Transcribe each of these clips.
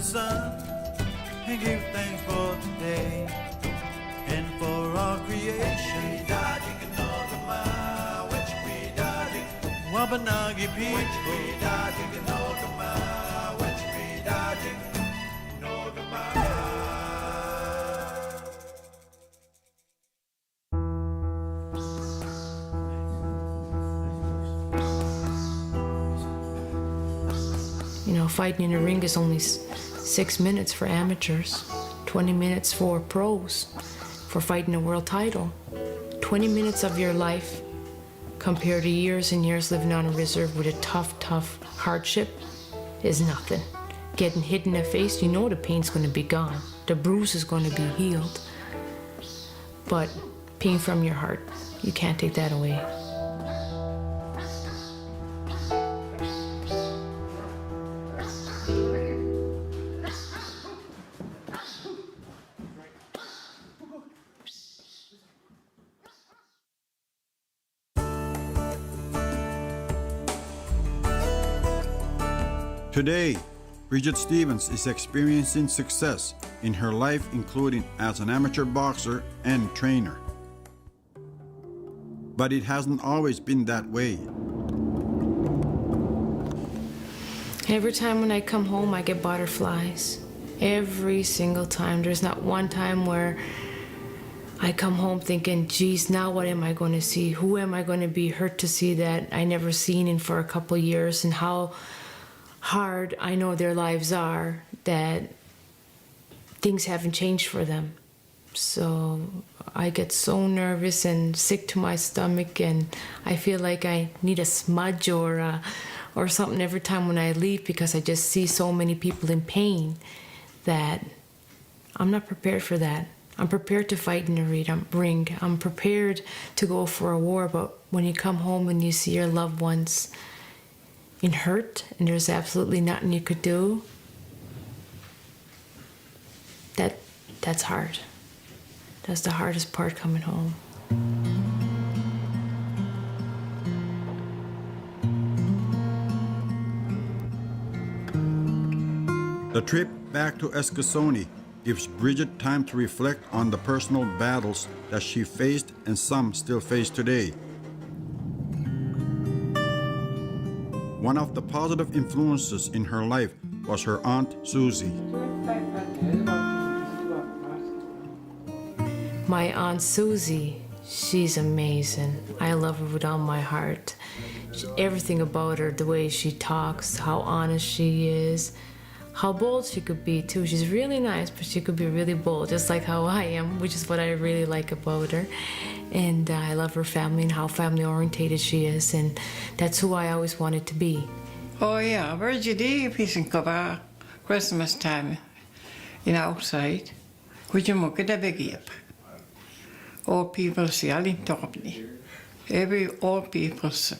the sun and give thanks for today and for our creation. Wabanagi people. You know, fighting in a ring is only 6 minutes for amateurs, 20 minutes for pros, for fighting a world title. 20 minutes of your life compared to years and years living on a reserve with a tough hardship is nothing. Getting hit in the face, you know the pain's going to be gone. The bruise is going to be healed. But pain from your heart, you can't take that away. Today, Bridget Stevens is experiencing success in her life, including as an amateur boxer and trainer. But it hasn't always been that way. Every time when I come home, I get butterflies. Every single time. There's not one time where I come home thinking, geez, now what am I going to see? Who am I going to be hurt to see that I never seen in for a couple years, and how hard I know their lives are, that things haven't changed for them. So I get so nervous and sick to my stomach, and I feel like I need a smudge or something every time when I leave, because I just see so many people in pain that I'm not prepared for that. I'm prepared to fight in the ring. I'm prepared to go for a war, but when you come home and you see your loved ones in hurt and there's absolutely nothing you could do, that's hard. That's the hardest part, coming home. The trip back to Eskasoni gives Bridget time to reflect on the personal battles that she faced and some still face today. One of the positive influences in her life was her Aunt Susie. My Aunt Susie, she's amazing. I love her with all my heart. Everything about her, the way she talks, how honest she is, how bold she could be too. She's really nice, but she could be really bold, just like how I am, which is what I really like about her. And I love her family and how family orientated she is, and that's who I always wanted to be. Oh yeah, Virginia, piecing cover Christmas time, outside. Could you look at the big up? Old people see all in top of me. Every old people sick.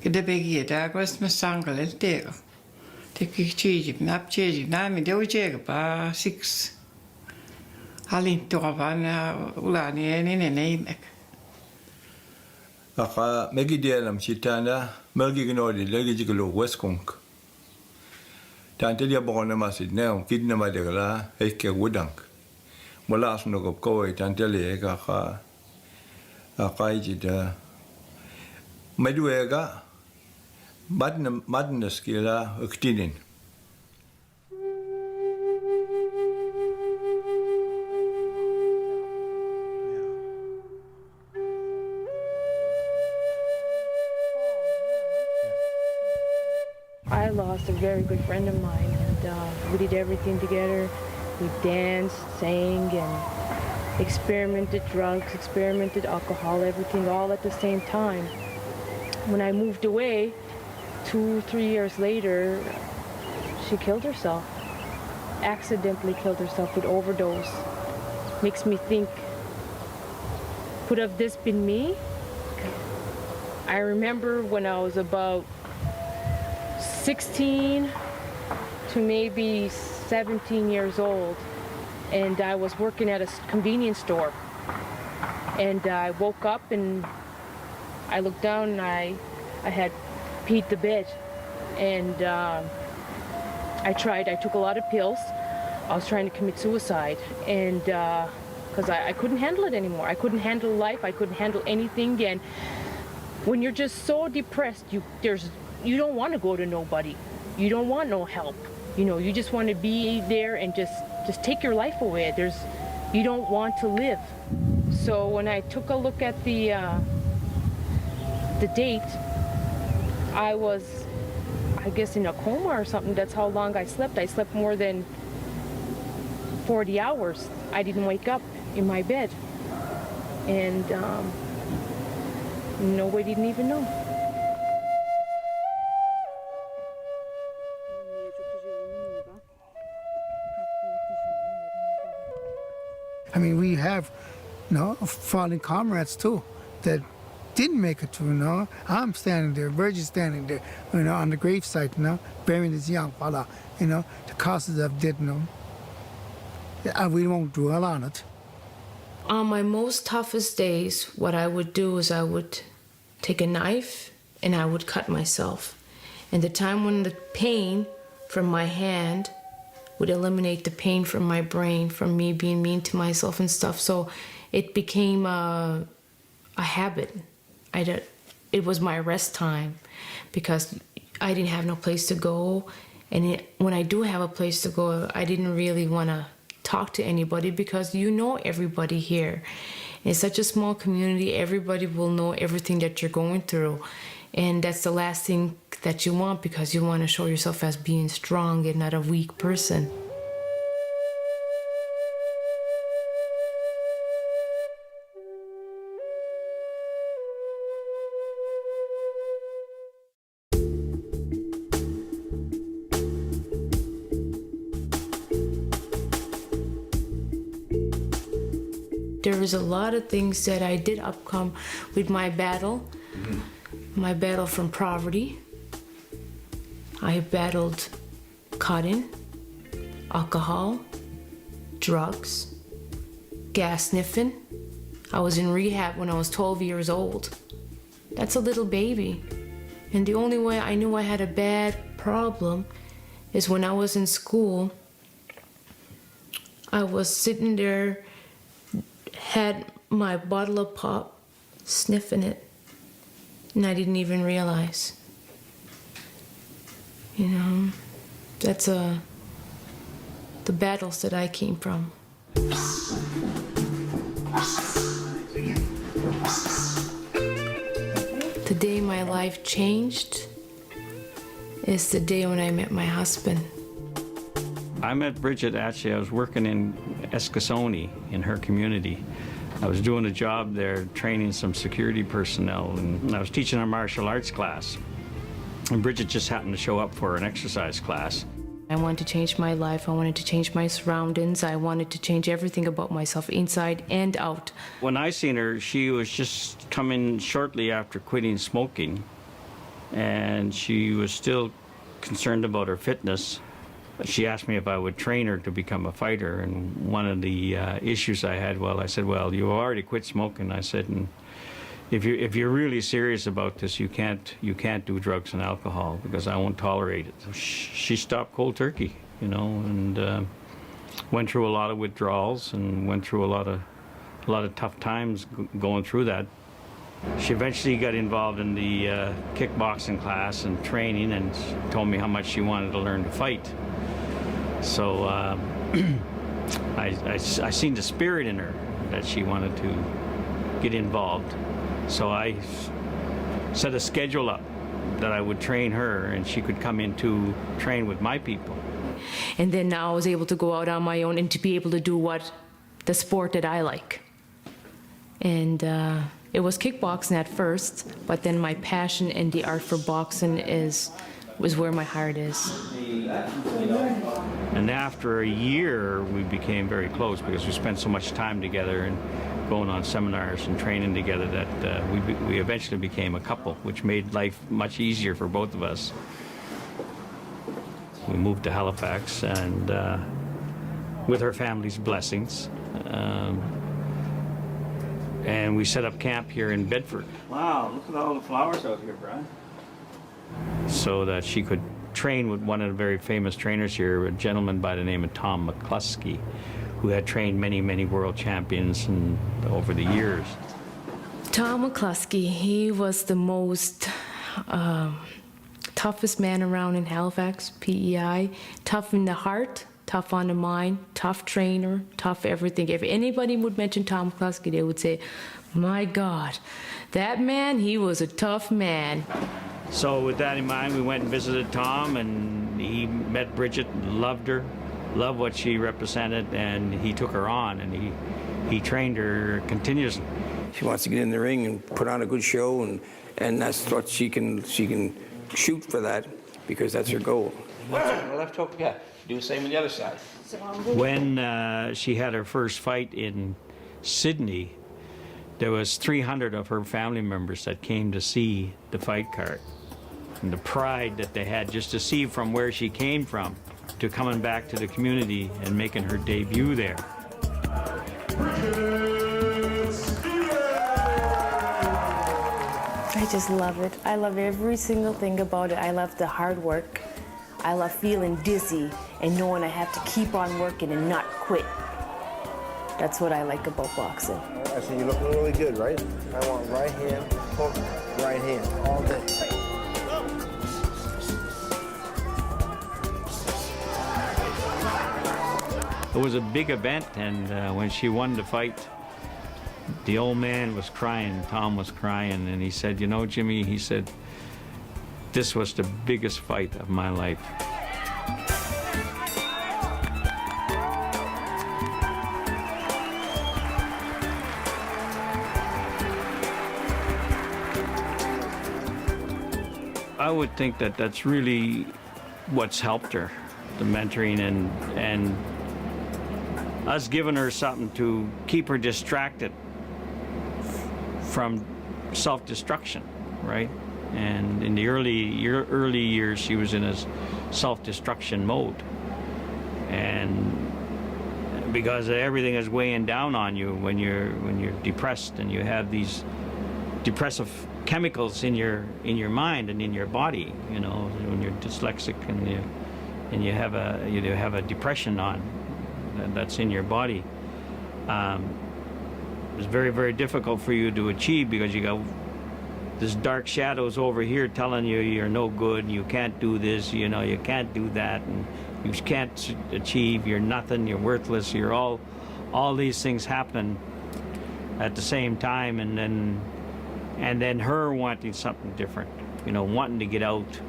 Get the big that Christmas song a little there. Take a cheese, nap cheese, name, they would check about 6. All in top of an Ulani and in a name. Aka megidialam chitana melgignodi legiglo westkunk. Tantelia bona masid now kidna madela eke wudank. Molas no go koi tantelia aka jida meduega madness kila uktinin. I lost a very good friend of mine, and we did everything together. We danced, sang, and experimented drugs, experimented alcohol, everything all at the same time. When I moved away, 2-3 years later, she killed herself. Accidentally killed herself with overdose. Makes me think, could have this been me? I remember when I was about 16 to maybe 17 years old, and I was working at a convenience store, and I woke up and I looked down and I had peed the bed, and I took a lot of pills. I was trying to commit suicide, and because I couldn't handle it anymore. I couldn't handle life. I couldn't handle anything. And when you're just so depressed, you don't want to go to nobody. You don't want no help. You know, you just want to be there and just take your life away. You don't want to live. So when I took a look at the date, I was, I guess, in a coma or something. That's how long I slept. I slept more than 40 hours. I didn't wake up in my bed. And nobody didn't even know. I mean, we have, fallen comrades too that didn't make it through, I'm standing there, Virgil's standing there, on the gravesite, burying this young fella, the causes of death, we won't dwell on it. On my most toughest days, what I would do is I would take a knife and I would cut myself. And the time when the pain from my hand would eliminate the pain from my brain, from me being mean to myself and stuff. So it became a habit. It was my rest time because I didn't have no place to go. And when I do have a place to go, I didn't really want to talk to anybody because you know everybody here. It's such a small community. Everybody will know everything that you're going through. And that's the last thing that you want because you want to show yourself as being strong and not a weak person. There was a lot of things that I did upcome with my battle. My battle from poverty. I battled cotton, alcohol, drugs, gas sniffing. I was in rehab when I was 12 years old. That's a little baby. And the only way I knew I had a bad problem is when I was in school. I was sitting there, had my bottle of pop, sniffing it. And I didn't even realize. That's the battles that I came from. The day my life changed is the day when I met my husband. I met Bridget actually, I was working in Eskasoni in her community. I was doing a job there training some security personnel, and I was teaching a martial arts class. And Bridget just happened to show up for an exercise class. I wanted to change my life. I wanted to change my surroundings. I wanted to change everything about myself, inside and out. When I seen her, she was just coming shortly after quitting smoking, and she was still concerned about her fitness. She asked me if I would train her to become a fighter, and one of the issues I had, I said, well, you've already quit smoking. I said, and if you're really serious about this, you can't do drugs and alcohol because I won't tolerate it. So she stopped cold turkey, and went through a lot of withdrawals and went through a lot of tough times going through that. She eventually got involved in the kickboxing class and training, and told me how much she wanted to learn to fight. So I seen the spirit in her that she wanted to get involved. So I set a schedule up that I would train her, and she could come in to train with my people. And then now I was able to go out on my own and to be able to do the sport that I like. And it was kickboxing at first, but then my passion and the art for boxing was where my heart is. And after a year, we became very close because we spent so much time together and going on seminars and training together that we eventually became a couple, which made life much easier for both of us. We moved to Halifax, and with her family's blessings, and we set up camp here in Bedford. Wow, look at all the flowers out here, Brian. So that she could trained with one of the very famous trainers here, a gentleman by the name of Tom McCluskey, who had trained many, many world champions over the years. Tom McCluskey, he was the most toughest man around in Halifax, PEI. Tough in the heart, tough on the mind, tough trainer, tough everything. If anybody would mention Tom McCluskey, they would say, my God, that man, he was a tough man. So with that in mind, we went and visited Tom, and he met Bridget, loved her, loved what she represented, and he took her on, and he trained her continuously. She wants to get in the ring and put on a good show, and that's what she can shoot for that, because that's her goal. Left hook, yeah. Do the same on the other side. When she had her first fight in Sydney, there was 300 of her family members that came to see the fight card. And the pride that they had just to see from where she came from to coming back to the community and making her debut there. I just love it. I love every single thing about it. I love the hard work. I love feeling dizzy and knowing I have to keep on working and not quit. That's what I like about boxing. I see you looking really good, right? I want right hand, hook, right hand, all day. It was a big event, and when she won the fight, the old man was crying, Tom was crying, and he said, you know, Jimmy, he said, this was the biggest fight of my life. I would think that that's really what's helped her, the mentoring and us giving her something to keep her distracted from self-destruction, right? And in the early years, she was in a self-destruction mode, and because everything is weighing down on you when you're depressed and you have these depressive chemicals in your mind and in your body, you know, when you're dyslexic and you have a depression on that's in your body. It's very, very difficult for you to achieve because you got this dark shadows over here telling you you're no good, you can't do this, you know, you can't do that, and you can't achieve, you're nothing, you're worthless, you're all these things happen at the same time, and then her wanting something different, you know, wanting to get out,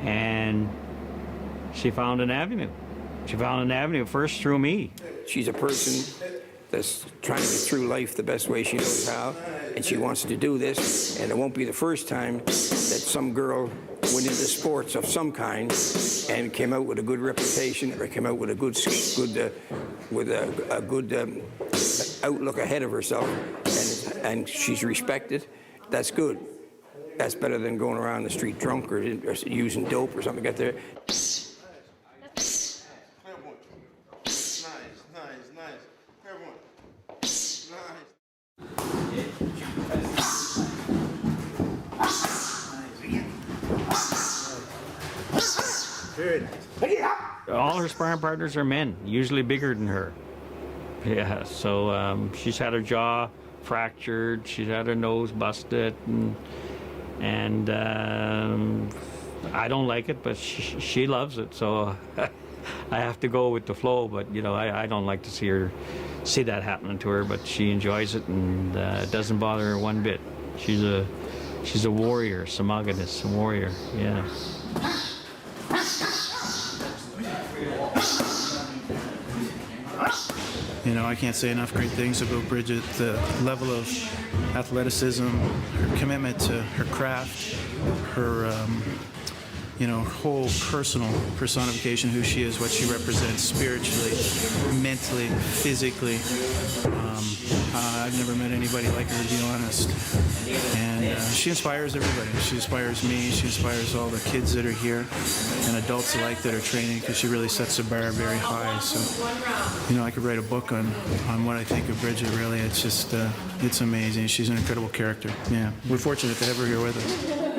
and she found an avenue. She found an avenue first through me. She's a person that's trying to get through life the best way she knows how, and she wants to do this, and it won't be the first time that some girl went into sports of some kind and came out with a good reputation or came out with a good outlook ahead of herself, and she's respected. That's good. That's better than going around the street drunk or using dope or something like that there. All her sparring partners are men, usually bigger than her. Yeah, so she's had her jaw fractured, she's had her nose busted, and I don't like it, but she loves it, so I have to go with the flow. But you know, I don't like to see that happening to her, but she enjoys it, and it doesn't bother her one bit. She's a warrior, Samaganist, a warrior, yeah. You know, I can't say enough great things about Bridget. The level of athleticism, her commitment to her craft, her, you know, whole personal personification, who she is, what she represents spiritually, mentally, physically. I've never met anybody like her, to be honest. And she inspires everybody. She inspires me. She inspires all the kids that are here and adults alike that are training, because she really sets the bar very high. So, you know, I could write a book on what I think of Bridget, really. It's just, it's amazing. She's an incredible character. Yeah. We're fortunate to have her here with us.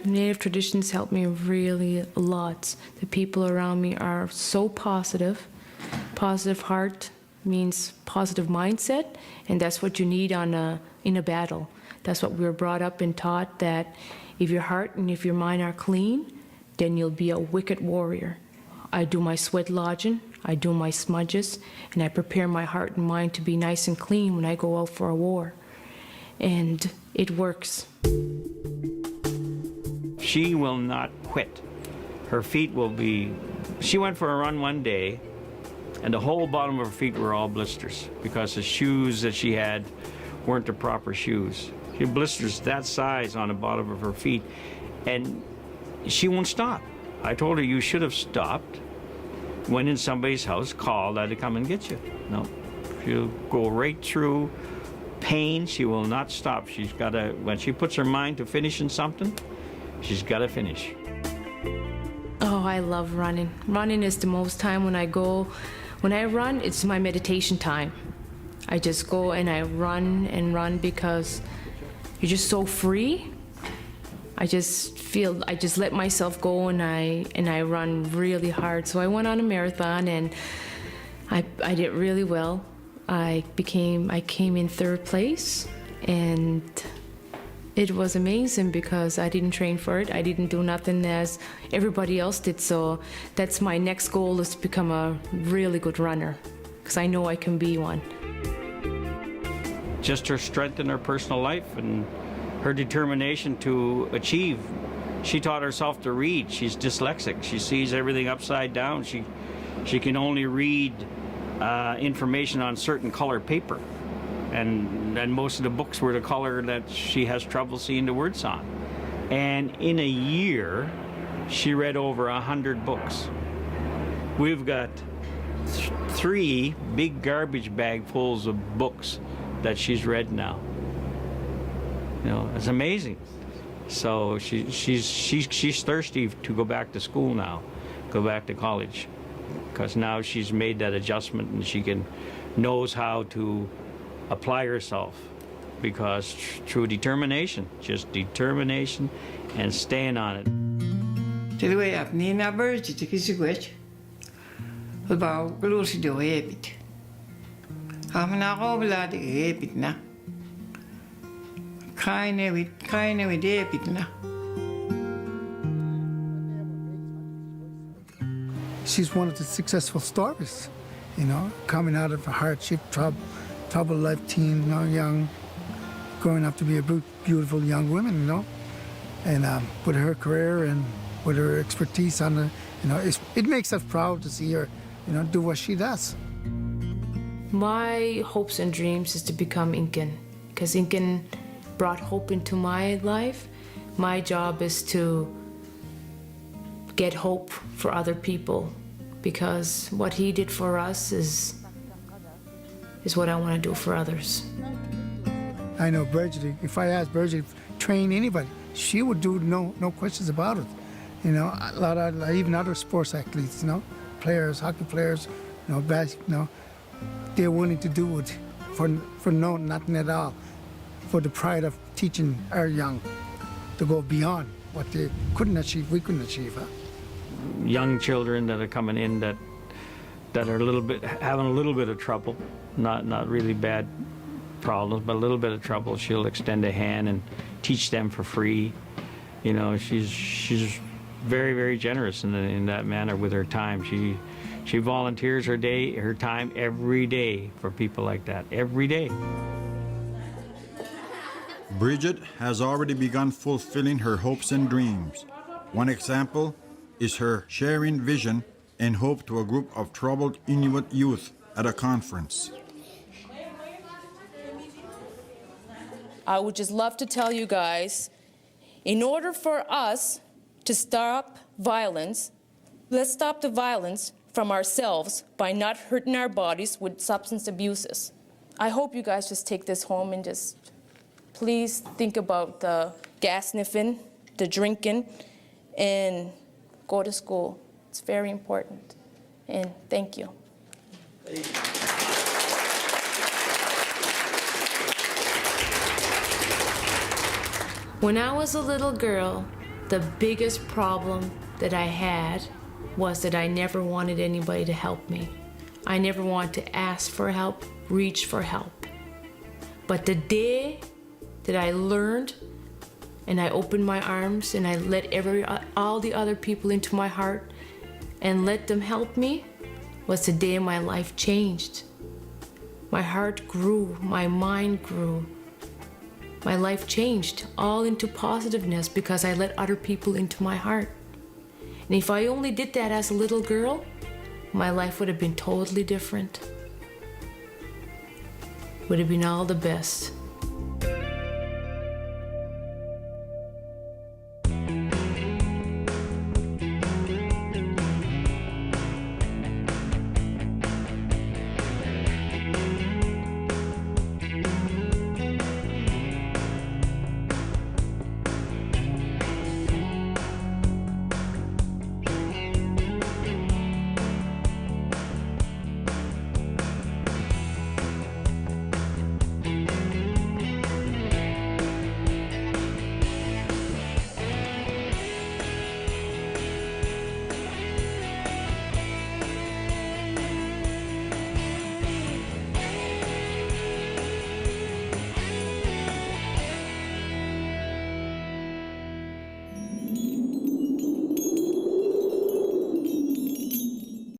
Native traditions help me really a lot. The people around me are so positive. Positive heart means positive mindset, and that's what you need in a battle. That's what we were brought up and taught, that if your heart and if your mind are clean, then you'll be a wicked warrior. I do my sweat lodging, I do my smudges, and I prepare my heart and mind to be nice and clean when I go out for a war. And it works. She will not quit. Her feet will be... She went for a run one day, and the whole bottom of her feet were all blisters because the shoes that she had weren't the proper shoes. She had blisters that size on the bottom of her feet, and she won't stop. I told her, you should have stopped, went in somebody's house, called, I had to come and get you. No, she'll go right through pain. She will not stop. She's got to, when she puts her mind to finishing something, she's got to finish. Oh, I love running. Running is the most time when I run, it's my meditation time. I just go and I run because you're just so free. I just let myself go and I run really hard. So I went on a marathon and I did really well. I came in 3rd place, and it was amazing because I didn't train for it. I didn't do nothing as everybody else did. So that's my next goal, is to become a really good runner, because I know I can be one. Just her strength in her personal life and her determination to achieve. She taught herself to read. She's dyslexic. She sees everything upside down. She can only read information on certain color paper. And most of the books were the color that she has trouble seeing the words on. And in a year, she read over 100 books. We've got 3 big garbage bag fulls of books that she's read now. You know, it's amazing. So she's thirsty to go back to school now, go back to college, because now she's made that adjustment and she knows how to apply herself, because through determination, just determination and staying on it. Till we have Nina Burge to kiss you which about Lucy do it. I'm not over that it now. Kind of it now. She's one of the successful stories, you know, coming out of a hardship, troubled life teen, you know, young, growing up to be a beautiful young woman, you know, and with her career and with her expertise on the, you know, it makes us proud to see her, you know, do what she does. My hopes and dreams is to become Incan, because Incan brought hope into my life. My job is to get hope for other people, because what he did for us is what I want to do for others. I know Bridget, if I asked Bridget to train anybody, she would do no questions about it. You know, a lot of, even other sports athletes, you know, players, hockey players, you know, basketball, you know, they're willing to do it for nothing at all, for the pride of teaching our young to go beyond what they couldn't achieve, we couldn't achieve. Huh? Young children that are coming in that are having a little bit of trouble, not really bad problems, but a little bit of trouble. She'll extend a hand and teach them for free. You know, she's very, very generous in that manner with her time. She volunteers her time every day for people like that, every day. Bridget has already begun fulfilling her hopes and dreams. One example is her sharing vision and hope to a group of troubled Inuit youth at a conference. I would just love to tell you guys, in order for us to stop violence, let's stop the violence from ourselves by not hurting our bodies with substance abuses. I hope you guys just take this home and just please think about the gas sniffing, the drinking, and go to school. It's very important. And thank you. When I was a little girl, The biggest problem that I had was that I never wanted anybody to help me. I never wanted to ask for help, reach for help. But the day that I learned and I opened my arms and I let all the other people into my heart and let them help me was the day my life changed. My heart grew, my mind grew. My life changed all into positiveness because I let other people into my heart. And if I only did that as a little girl, my life would have been totally different. Would have been all the best.